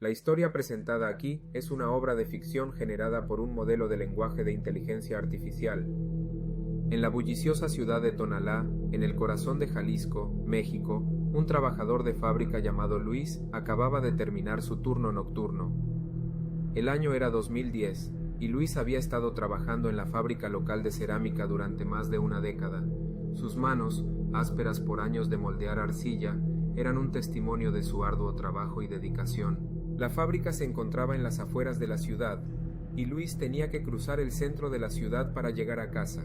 La historia presentada aquí es una obra de ficción generada por un modelo de lenguaje de inteligencia artificial. En la bulliciosa ciudad de Tonalá, en el corazón de Jalisco, México, un trabajador de fábrica llamado Luis acababa de terminar su turno nocturno. El año era 2010, y Luis había estado trabajando en la fábrica local de cerámica durante más de una década. Sus manos, ásperas por años de moldear arcilla, eran un testimonio de su arduo trabajo y dedicación. La fábrica se encontraba en las afueras de la ciudad, y Luis tenía que cruzar el centro de la ciudad para llegar a casa.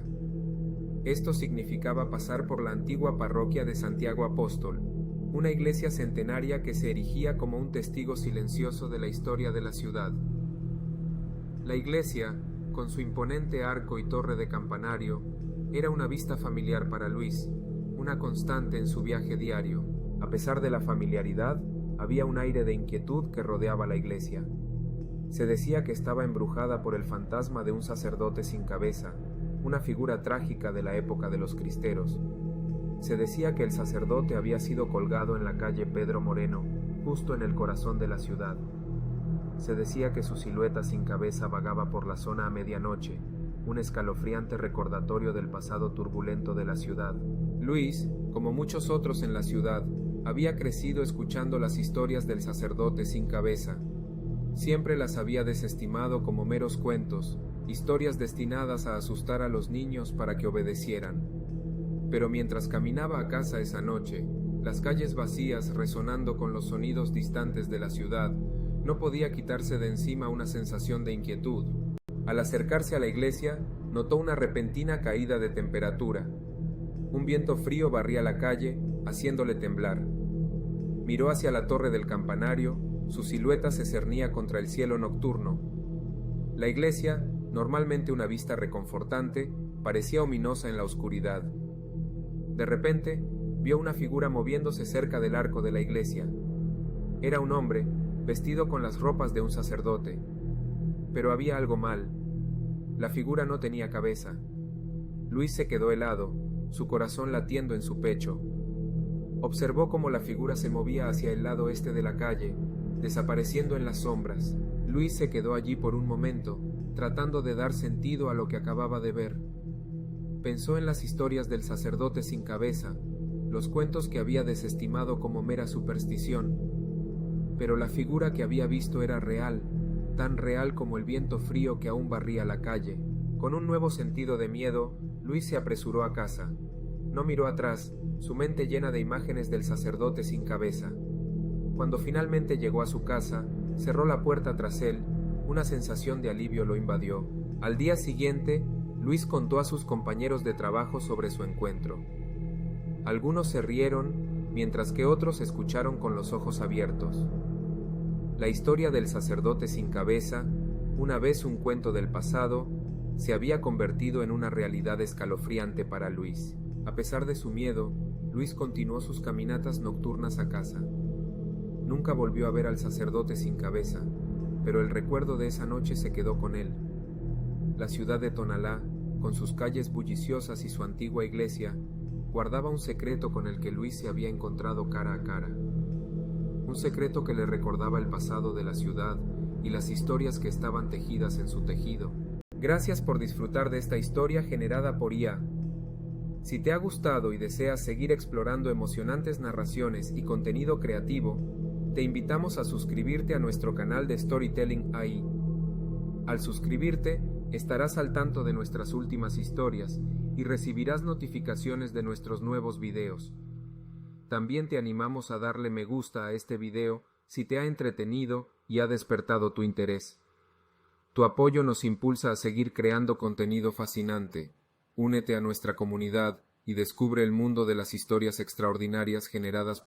Esto significaba pasar por la antigua parroquia de Santiago Apóstol, una iglesia centenaria que se erigía como un testigo silencioso de la historia de la ciudad. La iglesia, con su imponente arco y torre de campanario, era una vista familiar para Luis, una constante en su viaje diario. A pesar de la familiaridad, había un aire de inquietud que rodeaba la iglesia. Se decía que estaba embrujada por el fantasma de un sacerdote sin cabeza, una figura trágica de la época de los cristeros. Se decía que el sacerdote había sido colgado en la calle Pedro Moreno, justo en el corazón de la ciudad. Se decía que su silueta sin cabeza vagaba por la zona a medianoche, un escalofriante recordatorio del pasado turbulento de la ciudad. Luis, como muchos otros en la ciudad, había crecido escuchando las historias del sacerdote sin cabeza. Siempre las había desestimado como meros cuentos, historias destinadas a asustar a los niños para que obedecieran. Pero mientras caminaba a casa esa noche, las calles vacías resonando con los sonidos distantes de la ciudad, no podía quitarse de encima una sensación de inquietud. Al acercarse a la iglesia, notó una repentina caída de temperatura. Un viento frío barría la calle, haciéndole temblar. Miró hacia la torre del campanario, su silueta se cernía contra el cielo nocturno. La iglesia, normalmente una vista reconfortante, parecía ominosa en la oscuridad. De repente, vio una figura moviéndose cerca del arco de la iglesia. Era un hombre, vestido con las ropas de un sacerdote. Pero había algo mal. La figura no tenía cabeza. Luis se quedó helado, su corazón latiendo en su pecho. Observó cómo la figura se movía hacia el lado este de la calle, desapareciendo en las sombras. Luis se quedó allí por un momento, tratando de dar sentido a lo que acababa de ver. Pensó en las historias del sacerdote sin cabeza, los cuentos que había desestimado como mera superstición. Pero la figura que había visto era real, tan real como el viento frío que aún barría la calle. Con un nuevo sentido de miedo, Luis se apresuró a casa. No miró atrás, su mente llena de imágenes del sacerdote sin cabeza. Cuando finalmente llegó a su casa, cerró la puerta tras él. Una sensación de alivio lo invadió. Al día siguiente, Luis contó a sus compañeros de trabajo sobre su encuentro. Algunos se rieron, mientras que otros escucharon con los ojos abiertos. La historia del sacerdote sin cabeza, una vez un cuento del pasado, se había convertido en una realidad escalofriante para Luis. A pesar de su miedo, Luis continuó sus caminatas nocturnas a casa. Nunca volvió a ver al sacerdote sin cabeza, pero el recuerdo de esa noche se quedó con él. La ciudad de Tonalá, con sus calles bulliciosas y su antigua iglesia, guardaba un secreto con el que Luis se había encontrado cara a cara. Un secreto que le recordaba el pasado de la ciudad y las historias que estaban tejidas en su tejido. Gracias por disfrutar de esta historia generada por IA. Si te ha gustado y deseas seguir explorando emocionantes narraciones y contenido creativo, te invitamos a suscribirte a nuestro canal de Storytelling AI. Al suscribirte, estarás al tanto de nuestras últimas historias y recibirás notificaciones de nuestros nuevos videos. También te animamos a darle me gusta a este video si te ha entretenido y ha despertado tu interés. Tu apoyo nos impulsa a seguir creando contenido fascinante. Únete a nuestra comunidad y descubre el mundo de las historias extraordinarias generadas